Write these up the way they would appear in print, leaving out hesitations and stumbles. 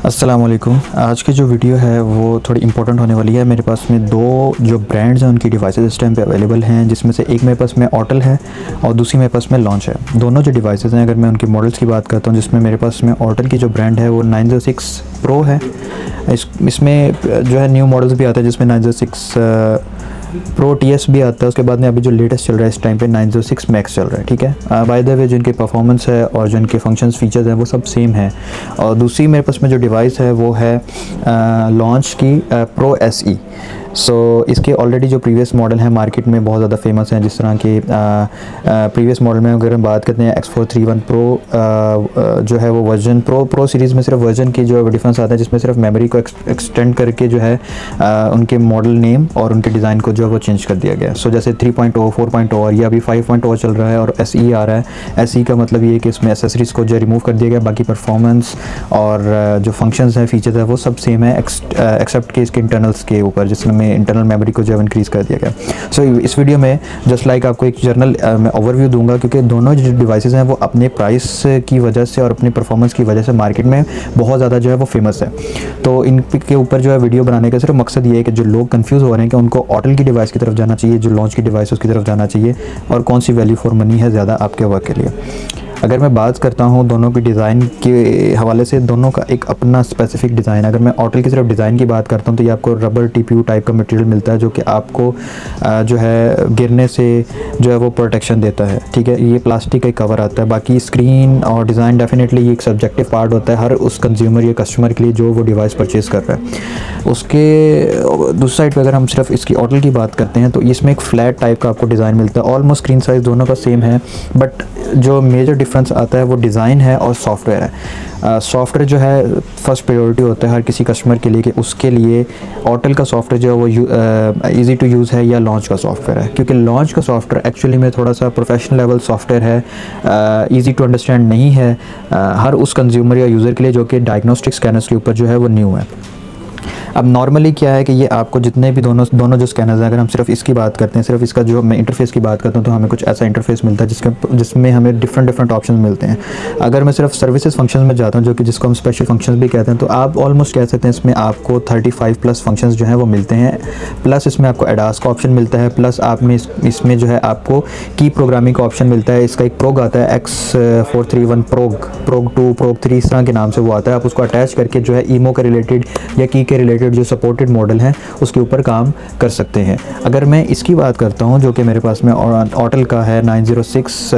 अस्सलाम वालेकुम। आज की जो वीडियो है वो थोड़ी इंपॉर्टेंट होने वाली है। मेरे पास में दो जो ब्रांड्स हैं उनकी डिवाइसेस इस टाइम पे अवेलेबल हैं, जिसमें से एक मेरे पास में ऑटल है और दूसरी मेरे पास में लॉन्च है। दोनों जो डिवाइसेस हैं, अगर मैं उनकी मॉडल्स की बात करता हूँ, जिसमें मेरे पास में ऑटल की जो ब्रांड है वो 906 प्रो है। इसमें जो है न्यू मॉडल्स भी आते हैं, जिसमें 906 प्रो टीएस भी आता है। उसके बाद में अभी जो लेटेस्ट चल रहा है इस टाइम पे 906 मैक्स चल रहा है। ठीक है, बाय द वे जिनके परफॉर्मेंस है और जिनके फंक्शंस फीचर्स हैं वो सब सेम है। और दूसरी मेरे पास में जो डिवाइस है वो है लॉन्च की प्रो एसई। इसके ऑलरेडी जो प्रीवियस मॉडल हैं मार्केट में बहुत ज़्यादा फेमस हैं, जिस तरह के प्रीवियस मॉडल में अगर हम बात करते हैं X431 प्रो जो है वो वर्जन प्रो सीरीज़ में सिर्फ वर्जन की जो डिफरेंस आता है, जिसमें सिर्फ मेमोरी को एक्सटेंड करके जो है उनके मॉडल नेम और उनके डिज़ाइन को जो है वो चेंज कर दिया गया। जैसे 3.0 4.0 और ये अभी 5.0 चल रहा है और SE आ रहा है। SE का मतलब ये है कि इसमें एसेसरीज़ को जो है रिमूव कर दिया गया, बाकी परफॉर्मेंस और जो फंक्शंस हैं फीचर्स है वो सब सेम है एक्सेप्ट के इसके इंटरनल्स के ऊपर, जिसमें इंटरनल मेमोरी को जो है इंक्रीज़ कर दिया गया। इस वीडियो में जस्ट लाइक आपको एक जनरल मैं ओवरव्यू दूंगा, क्योंकि दोनों जो डिवाइसेस हैं वो अपने प्राइस की वजह से और अपनी परफॉर्मेंस की वजह से मार्केट में बहुत ज़्यादा जो है वो फेमस है। तो इनके ऊपर जो है वीडियो बनाने का सिर्फ मकसद ये है कि जो लोग कंफ्यूज हो रहे हैं कि उनको ऑटल की डिवाइस की तरफ जाना चाहिए, जो लॉन्च की डिवाइस उसकी तरफ जाना चाहिए, और कौन सी वैल्यू फॉर मनी है ज़्यादा आपके वर्क के लिए। अगर मैं बात करता हूँ दोनों की डिज़ाइन के हवाले से, दोनों का एक अपना स्पेसिफिक डिज़ाइन। अगर मैं ऑटल की सिर्फ डिज़ाइन की बात करता हूँ तो ये आपको रबर TPU टाइप का मटेरियल मिलता है, जो कि आपको जो है गिरने से जो है वो प्रोटेक्शन देता है। ठीक है, ये प्लास्टिक का ही कवर आता है। बाकी स्क्रीन और डिज़ाइन डेफिनेटली ये एक सब्जेक्टिव पार्ट होता है हर उस कंज्यूमर या कस्टमर के लिए जो वो डिवाइस परचेज़ कर रहा है। उसके दूसरी साइड पर अगर हम सिर्फ इसकी ऑटल की बात करते हैं तो इसमें एक फ्लैट टाइप का आपको डिज़ाइन मिलता है। ऑलमोस्ट स्क्रीन साइज़ दोनों का सेम है, बट जो मेजर डिफरेंस आता है वो डिज़ाइन है और सॉफ्टवेयर है। सॉफ्टवेयर जो है फर्स्ट प्रायोरिटी होता है हर किसी कस्टमर के लिए कि उसके लिए ऑटल का सॉफ्टवेयर जो है वो ईज़ी टू यूज़ है या लॉन्च का सॉफ्टवेयर है, क्योंकि लॉन्च का सॉफ्टवेयर एक्चुअली में थोड़ा सा प्रोफेशनल लेवल सॉफ्टवेयर है, ईज़ी टू अंडरस्टैंड नहीं है हर उस कंज्यूमर या यूज़र के लिए जो कि डायग्नोस्टिक स्कैनर्स के ऊपर जो है वो न्यू है। अब नॉर्मली क्या है कि ये आपको जितने भी दोनों जो स्कैनर्स हैं, अगर हम सिर्फ इसकी बात करते हैं, सिर्फ इसका जो मैं इंटरफेस की बात करता हूँ, तो हमें कुछ ऐसा इंटरफेस मिलता है जिसमें हमें डिफरेंट ऑप्शन मिलते हैं। अगर मैं सिर्फ सर्विसेज फंक्शंस में जाता हूँ, जो कि जिसको हम स्पेशल फंक्शंस भी कहते हैं, तो आप ऑलमोस्ट कह सकते हैं इसमें आपको 35+ फंक्शंस जो हैं वो मिलते हैं। प्लस इसमें आपको एडास का ऑप्शन मिलता है, प्लस आप में इसमें जो है आपको की प्रोग्रामिंग का ऑप्शन मिलता है। इसका एक प्रोग आता है X431 प्रोग 2 प्रोग 3 इस तरह के नाम से वो आता है। आप उसको अटैच करके जो है ईमो के रिलेटेड या की के रिलेटेड जो सपोर्टेड मॉडल हैं उसके ऊपर काम कर सकते हैं। अगर मैं इसकी बात करता हूं जो कि मेरे पास में ऑटल का है 906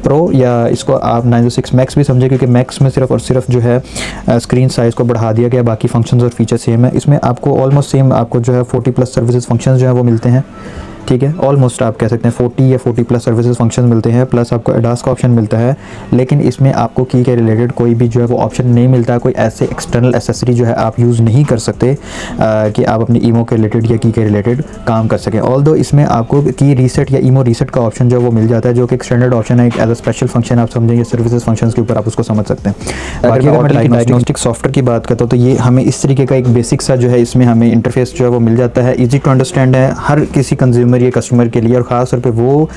प्रो, या इसको आप 906 मैक्स भी समझे, क्योंकि मैक्स में सिर्फ और सिर्फ जो है स्क्रीन साइज़ को बढ़ा दिया गया, बाकी फंक्शंस और फीचर सेम है। इसमें आपको ऑलमोस्ट सेम आपको जो है 40+ सर्विसेज फंक्शंस जो है वो मिलते हैं। ठीक है, ऑलमोस्ट आप कह सकते हैं 40 या 40+ सर्विसेज फंक्शन मिलते हैं, प्लस आपको एडास का ऑप्शन मिलता है। लेकिन इसमें आपको की के रिलेटेड कोई भी जो है वो ऑप्शन नहीं मिलता, कोई ऐसे एक्सटर्नल एसेसरी जो है आप यूज़ नहीं कर सकते कि आप अपनी ईमो के रिलेटेड या की के रिलेटेड काम कर सकें। ऑल्दो इसमें आपको की रीसेट या ईमो रीसेट का ऑप्शन जो है वो मिल जाता है, जो कि एक स्टैंडर्ड ऑप्शन है, एक एज अ स्पेशल फंक्शन आप समझेंगे सर्विसेज फंक्शन के ऊपर आप उसको समझ सकते हैं। अगर मैं डायग्नोस्टिक सॉफ्टवेयर की बात करता हूँ तो ये हमें इस तरीके का एक बेसिक सा जो है इसमें हमें इंटरफेस जो है वो मिल जाता है, ईजी टू अंडरस्टैंड है हर किसी कंज्यूमर या कस्टमर के लिए, और ख़ास तौर पे वो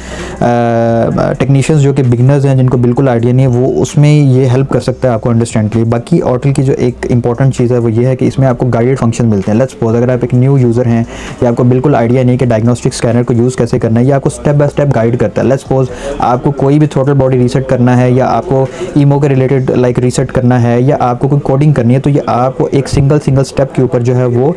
टेक्नीशियंस जो कि बिगनर्स हैं जिनको बिल्कुल आइडिया नहीं है, वो उसमें ये हेल्प कर सकता है आपको अंडरस्टैंड के लिए। बाकी ऑटल की जो एक इंपॉर्टेंट चीज़ है वो ये है कि इसमें आपको गाइडेड फंक्शन मिलते हैं। लेट्स सपोज अगर आप एक न्यू यूज़र हैं या आपको बिल्कुल आइडिया नहीं कि डायग्नोस्टिक स्कैनर को यूज़ कैसे करना है, या आपको स्टेप बाय स्टेप गाइड करता है। लेट्स सपोज आपको कोई भी थ्रोटल बॉडी रीसेट करना है, या आपको ईमो के रिलेटेड लाइक रीसेट करना है, या आपको कोई कोडिंग करनी है, तो ये आपको एक सिंगल स्टेप के ऊपर जो है वो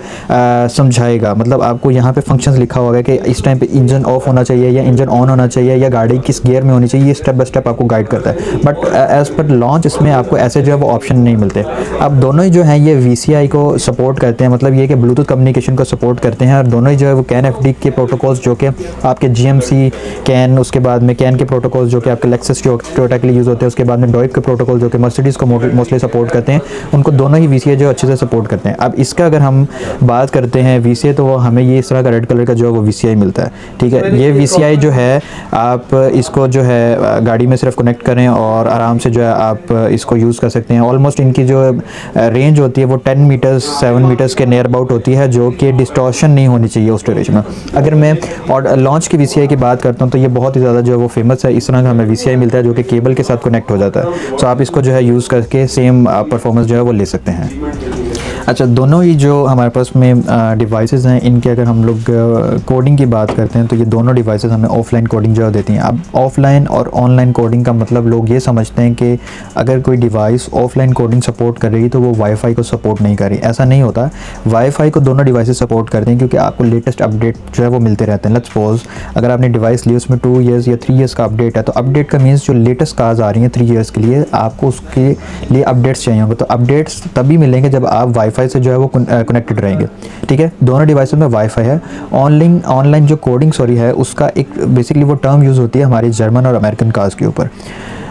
समझाएगा। मतलब आपको यहाँ पे फंक्शंस लिखा होगा कि इस टाइम पे इंजन ऑफ होना चाहिए या इंजन ऑन होना चाहिए, या गाड़ी किस गियर में होनी चाहिए, ये स्टेप बाय स्टेप आपको गाइड करता है। बट एज पर लॉन्च इसमें आपको ऐसे जो है वो ऑप्शन नहीं मिलते। अब दोनों ही जो हैं ये VCI को सपोर्ट करते हैं, मतलब ये कि ब्लूटूथ कम्युनिकेशन को सपोर्ट करते हैं, और दोनों ही जो है वो CAN FD के प्रोटोकॉल्स जो कि आपके GMC CAN, उसके बाद में CAN के प्रोटोकॉल्स जो कि आपके लेक्सस टोयोटा के लिए यूज़ होते हैं, उसके बाद में डॉइप के प्रोटोकॉल जो कि मर्सिडीज़ को मोस्टली सपोर्ट करते हैं, उनको दोनों ही VCI जो अच्छे से सपोर्ट करते हैं। अब इसका अगर हम बात करते हैं VCI, तो हमें ये इस तरह का रेड कलर का जो है वो VCI मिलता है। मिलता है, ठीक है। ये VCI जो है आप इसको जो है गाड़ी में सिर्फ कनेक्ट करें और आराम से जो है आप इसको यूज़ कर सकते हैं। ऑलमोस्ट इनकी जो रेंज होती है वो 10 मीटर्स 7 मीटर्स के नियर अबाउट होती है, जो कि डिस्टॉर्शन नहीं होनी चाहिए उस ड्यूरेशन में। अगर मैं और लॉन्च की VCI की बात करता हूँ तो ये बहुत ही ज़्यादा जो है वो फेमस है। इस तरह का हमें VCI मिलता है जो कि केबल के साथ कनेक्ट हो जाता है, सो आप इसको जो है यूज़ करके सेम परफॉर्मेंस जो है वो ले सकते हैं। अच्छा, दोनों ही जो हमारे पास में डिवाइसेस हैं, इनके अगर हम लोग कोडिंग की बात करते हैं तो ये दोनों डिवाइसेस हमें ऑफलाइन कोडिंग जो है देती हैं। अब ऑफलाइन और ऑनलाइन कोडिंग का मतलब लोग ये समझते हैं कि अगर कोई डिवाइस ऑफलाइन कोडिंग सपोर्ट कर रही है तो वो वाईफाई को सपोर्ट नहीं कर रही। ऐसा नहीं होता, वाईफाई को दोनों डिवाइसेस सपोर्ट करते हैं, क्योंकि आपको लेटेस्ट अपडेट जो है वो मिलते रहते हैं। लेट्स सपोज अगर आपने डिवाइस ली, उसमें 2 ईयर्स या 3 ईयर्स का अपडेट है, तो अपडेट का मीन्स जो लेटेस्ट कार्स आ रही हैं 3 ईयर्स के लिए, आपको उसके लिए अपडेट्स चाहिए होंगे। तो अपडेट्स तभी मिलेंगे जब आप वाईफाई से जो है वो कनेक्टेड रहेंगे, ठीक है। दोनों डिवाइसेस में वाईफाई है। ऑनलाइन जो कोडिंग है उसका एक बेसिकली वो टर्म यूज़ होती है हमारी जर्मन और अमेरिकन कार्स के ऊपर।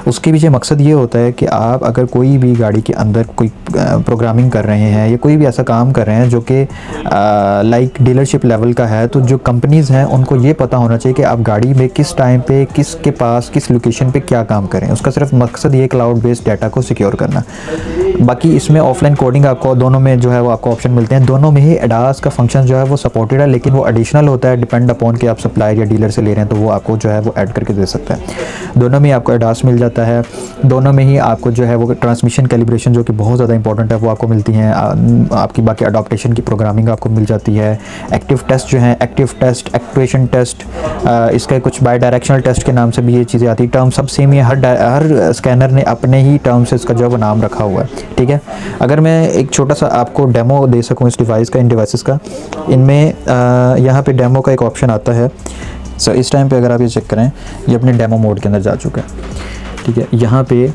उसके पीछे मकसद ये होता है कि आप अगर कोई भी गाड़ी के अंदर कोई प्रोग्रामिंग कर रहे हैं या कोई भी ऐसा काम कर रहे हैं जो कि लाइक डीलरशिप लेवल का है, तो जो कंपनीज़ हैं उनको ये पता होना चाहिए कि आप गाड़ी में किस टाइम पे किसके पास किस लोकेशन पे क्या काम करें। उसका सिर्फ मकसद ये क्लाउड बेस्ड डाटा को सिक्योर करना। बाकी इसमें ऑफलाइन कोडिंग आपको दोनों में जो है वो आपको ऑप्शन मिलते हैं। दोनों में ही ADAS का फंक्शन जो है वो सपोर्टेड है, लेकिन वो एडिशनल होता है, डिपेंड अपॉन कि आप सप्लायर या डीलर से ले रहे हैं तो वो आपको जो है वो ऐड करके दे सकता है। दोनों में आपको ADAS मिल जाता है। दोनों में ही आपको जो है वो ट्रांसमिशन कैलिब्रेशन जो कि बहुत ज़्यादा इंपॉर्टेंट है वो आपको मिलती हैं। आपकी बाकी अडॉप्टेशन की प्रोग्रामिंग आपको मिल जाती है। एक्टिव टेस्ट जो है, एक्टिव टेस्ट, एक्चुएशन टेस्ट, इसका कुछ बाई डायरेक्शनल टेस्ट के नाम से भी ये चीज़ें आती हैं। टर्म सब सेम ही, हर स्कैनर ने अपने ही टर्म से इसका जो है वो नाम रखा हुआ है, ठीक है। अगर मैं एक छोटा सा आपको डेमो दे सकूँ इस डिवाइस का, इन डिवाइसेस का, इनमें यहाँ पे डेमो का एक ऑप्शन आता है। सो इस टाइम पे अगर आप ये चेक करें, ये अपने डेमो मोड के अंदर जा चुका है, ठीक है। यहाँ पे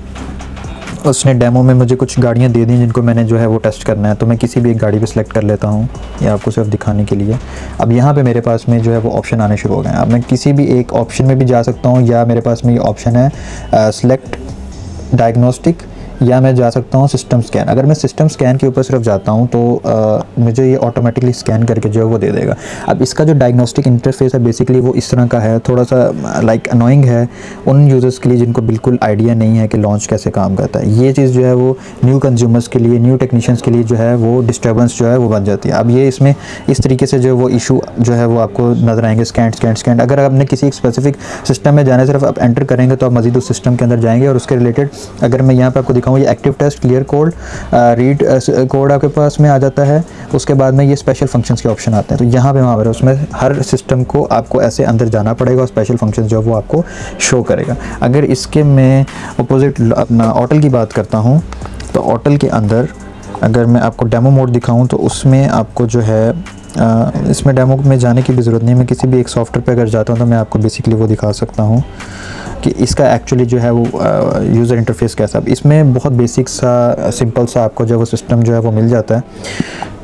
उसने डेमो में मुझे कुछ गाड़ियाँ दे दी जिनको मैंने जो है वो टेस्ट करना है, तो मैं किसी भी एक गाड़ी पे सिलेक्ट कर लेता हूँ, ये आपको सिर्फ दिखाने के लिए। अब यहाँ पे मेरे पास में जो है वो ऑप्शन आने शुरू हो गए हैं। अब मैं किसी भी एक ऑप्शन में भी जा सकता हूँ, या मेरे पास में ये ऑप्शन है सिलेक्ट डायग्नोस्टिक, या मैं जा सकता हूँ सिस्टम स्कैन। अगर मैं सिस्टम स्कैन के ऊपर सिर्फ जाता हूँ तो मुझे ये ऑटोमेटिकली स्कैन करके जो है वो दे देगा। अब इसका जो डायग्नोस्टिक इंटरफेस है बेसिकली वो इस तरह का है, थोड़ा सा लाइक अनोइंग है उन यूज़र्स के लिए जिनको बिल्कुल आइडिया नहीं है कि लॉन्च कैसे काम करता है। ये चीज़ जो है वो न्यू कंज्यूमर्स के लिए, न्यू टेक्नीशियंस के लिए जो है वो डिस्टर्बेंस जो है वो बन जाती है। अब ये इसमें इस तरीके से जो वो इशू जो है वो आपको नज़र आएंगे, स्कैन। अगर आपने किसी एक स्पेसिफिक सिस्टम में जाना, सिर्फ आप एंटर करेंगे तो आप मजीद उस सिस्टम के अंदर जाएंगे। और उसके रिलेटेड अगर मैं यहाँ पर आपको दिखाऊँ, ये active test, clear code, read code आपके पास में आ जाता है। उसके बाद में ये स्पेशल फंक्शंस के ऑप्शन आते हैं। तो यहाँ पे वहाँ पर उसमें हर सिस्टम को आपको ऐसे अंदर जाना पड़ेगा और स्पेशल फंक्शन जो है वो आपको शो करेगा। अगर इसके मैं अपोजिट अपना ऑटल की बात करता हूँ, तो ऑटल के अंदर अगर मैं आपको डेमो मोड दिखाऊँ तो उसमें आपको जो है इसमें डेमो में जाने की भी ज़रूरत नहीं। मैं किसी भी एक सॉफ्टवेयर पे अगर जाता हूँ तो मैं आपको बेसिकली वो दिखा सकता हूँ कि इसका एक्चुअली जो है वो यूज़र इंटरफेस कैसा। इसमें बहुत बेसिक सा सिंपल सा आपको जो है वो सिस्टम जो है वो मिल जाता है।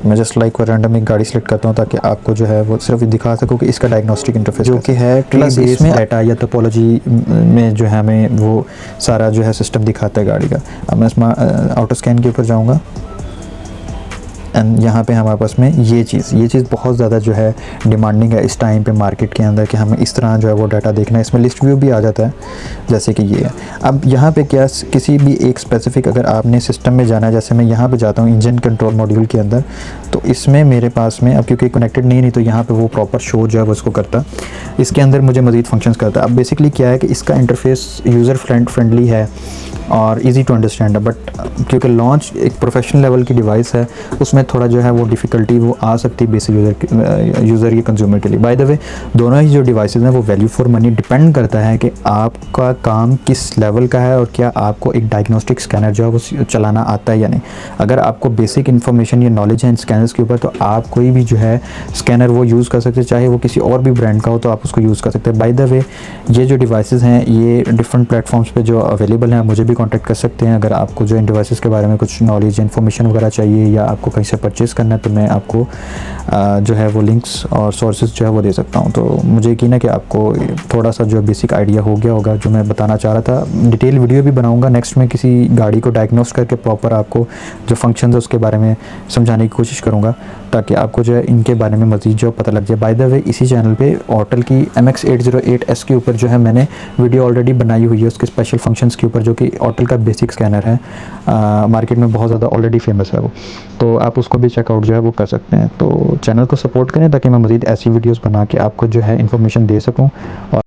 मैं जस्ट लाइक रैंडम एक गाड़ी सेलेक्ट करता हूँ ताकि आपको जो है वो सिर्फ दिखा सकूँ कि इसका डायग्नोस्टिक इंटरफेस जो कि है प्लस इसमें डाटा या टोपोलॉजी में जो है हमें वो सारा जो है सिस्टम दिखाता है गाड़ी का। अब मैं इसमें ऑटो स्कैन के ऊपर जाऊँगा एंड यहाँ पे हमारे पास में ये चीज़ बहुत ज़्यादा जो है डिमांडिंग है इस टाइम पे मार्केट के अंदर कि हमें इस तरह जो है वो डाटा देखना है। इसमें लिस्ट व्यू भी आ जाता है जैसे कि ये है। अब यहाँ पे क्या किसी भी एक स्पेसिफिक अगर आपने सिस्टम में जाना है, जैसे मैं यहाँ पे जाता हूँ इंजन कंट्रोल मॉड्यूल के अंदर, तो इसमें मेरे पास में अब क्योंकि कनेक्टेड नहीं तो यहाँ पर वो प्रॉपर शो जो है वो इसको करता, इसके अंदर मुझे मज़ीद फंक्शंस करता है। अब बेसिकली क्या है कि इसका इंटरफेस यूज़र फ्रेंडली है और इजी टू अंडरस्टैंड है, बट क्योंकि लॉन्च एक प्रोफेशनल लेवल की डिवाइस है उसमें थोड़ा जो है वो डिफ़िकल्टी वो आ सकती है बेसिक यूज़र या कंज्यूमर के लिए। बाय द वे दोनों ही जो डिवाइसेस हैं वो वैल्यू फॉर मनी डिपेंड करता है कि आपका काम किस लेवल का है और क्या आपको एक डायग्नोस्टिक स्कैनर जो है वो चलाना आता है या नहीं। अगर आपको बेसिक इन्फॉर्मेशन या नॉलेज है इन स्कैनर्स के ऊपर तो आप कोई भी जो है स्कैनर वो यूज़ कर सकते हैं, चाहे वो किसी और भी ब्रांड का हो तो आप उसको यूज़ कर सकते हैं। बाय द वे ये जो डिवाइसेस हैं ये डिफरेंट प्लेटफॉर्म्स पे जो अवेलेबल हैं, मुझे भी भी कांटेक्ट कर सकते हैं। अगर आपको जो इन डिवाइसेस के बारे में कुछ नॉलेज इन्फॉर्मेशन वगैरह चाहिए या आपको कहीं से परचेज़ करना है तो मैं आपको जो है वो लिंक्स और सोर्सेज जो है वो दे सकता हूँ। तो मुझे यकीन है कि आपको थोड़ा सा जो बेसिक आइडिया हो गया होगा जो मैं बताना चाह रहा था। डिटेल वीडियो भी बनाऊँगा नेक्स्ट में, किसी गाड़ी को डायग्नोस करके प्रॉपर आपको जो फंक्शन है उसके बारे में समझाने की कोशिश करूँगा, ताकि आपको जो है इनके बारे में मज़ीद जो पता लग जाए। बाय द वे इसी चैनल पे ऑटल की MX808S के ऊपर जो है मैंने वीडियो ऑलरेडी बनाई हुई है उसके स्पेशल फंक्शंस के ऊपर, जो कि ऑटल का बेसिक स्कैनर है। मार्केट में बहुत ज़्यादा ऑलरेडी फेमस है वो, तो आप उसको भी चेकआउट जो है वो कर सकते हैं। तो चैनल को सपोर्ट करें ताकि मैं मज़ीद ऐसी वीडियोज़ बना के आपको जो है इन्फॉर्मेशन दे सकूँ। और